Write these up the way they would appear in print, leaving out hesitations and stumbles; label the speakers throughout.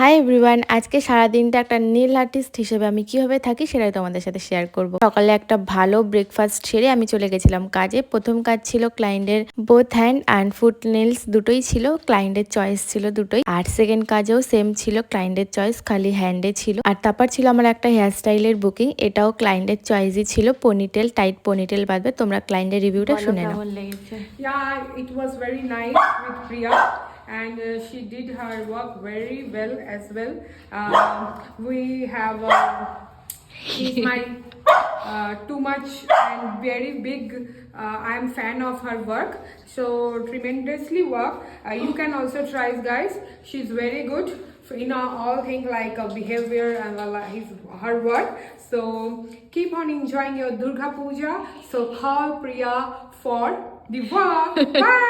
Speaker 1: Hi everyone, আজকে সারাদিনটা একটা নেল আর্টিস্ট হিসেবে আমি কিভাবে থাকি সেটাই তোমাদের সাথে শেয়ার করব। সকালে একটা ভালো ব্রেকফাস্ট সেরে আমি চলে গেছিলাম কাজে। প্রথম কাজ ছিল ক্লায়েন্টের both hand and foot nails দুটোই ছিল, ক্লায়েন্টের চয়েস ছিল দুটোই। আর সেকেন্ড কাজেও সেম ছিল, ক্লায়েন্টের চয়েস খালি হ্যান্ডে ছিল। আর তারপর ছিল আমার একটা হেয়ার স্টাইলের বুকিং, এটাও ক্লায়েন্টের চয়েসই ছিল, পনিটেল, টাইট পনিটেল বাদবে। তোমরা ক্লায়েন্টের রিভিউটা শুনে নাও।
Speaker 2: Yeah, it was very nice with Priya, and she did her work very well as well. We have she's my too much and very big. I am fan of her work, so tremendously work. You can also try, guys. She's very good in all things like behavior and her work. So keep on enjoying your Durga Puja. So call Priya for the work. Bye.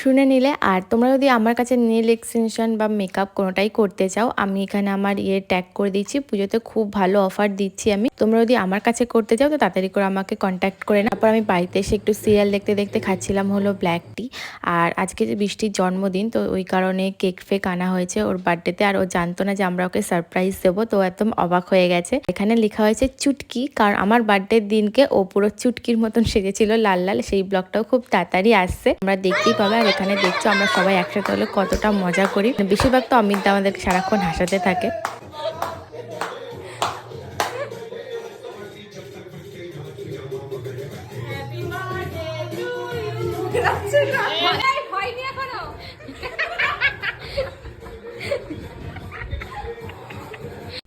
Speaker 1: শুনে নিলে। আর তোমরা যদি আমার কাছে nail extension বা makeup কোনোটাই করতে চাও, আমি এখানে আমার ট্যাগ করে দিচ্ছি। পুজোতে খুব ভালো অফার দিচ্ছি আমি। তোমরা যদি আমার কাছে করতে চাও তো তাড়াতাড়ি করে আমাকে কন্ট্যাক্ট করে নাও। তারপর আমি বাড়িতে এসে একটু সিরিয়াল দেখতে দেখতে খাচ্ছিলাম হলো ব্ল্যাক টি। আর আজকে যে বৃষ্টির জন্মদিন, তো ওই কারণে কেক ফেক আনা হয়েছে ওর বার্থডেতে। আর ও জানতো না যে আমরা ওকে সারপ্রাইজ দেবো, তো একদম অবাক হয়ে গেছে। এখানে লেখা হয়েছে চুটকি, কারণ আমার বার্থডের দিনকে ও পুরো চুটকির মতন সেজেছিল লাল লাল। সেই ব্লগটাও খুব তাড়াতাড়ি আসছে, আমরা দেখতেই পাবে। আর এখানে দেখছো আমরা সবাই একসাথে হলে কতটা মজা করি। বেশিরভাগ তো অমিত দা আমাদেরকে সারাক্ষণ হাসাতে থাকে।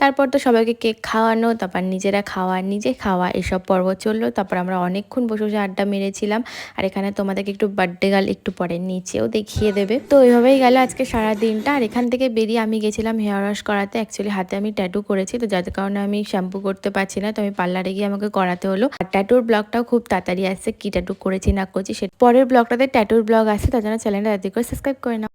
Speaker 1: তারপর তো সবাইকে কেক খাওয়ানো, তারপর নিজেরা খাওয়া, নিজে খাওয়া, এসব পর্ব চললো। তারপর আমরা অনেকক্ষণ বসে বসে আড্ডা মেরেছিলাম। আর এখানে তোমাদেরকে একটু বার্থডে গার্ল একটু পরে নিচেও দেখিয়ে দেবে। তো এইভাবেই গেল আজকে সারা দিনটা। আর এখান থেকে বেরিয়ে আমি গেছিলাম হেয়ার ওয়াশ করাতে। অ্যাকচুয়ালি হাতে আমি ট্যাটু করেছি, তো যার কারণে আমি শ্যাম্পু করতে পারছি না, তো আমি পার্লারে গিয়ে আমাকে করাতে হলো। আর ট্যাটুর ব্লগটাও খুব তাড়াতাড়ি আসছে, কি ট্যাটু করেছি না করছি সে পরের ব্লগটাতে ট্যাটুর ব্লগ আসছে, তার জন্য চ্যানেলটা তাড়াতাড়ি করে সাবস্ক্রাইব করে নাও।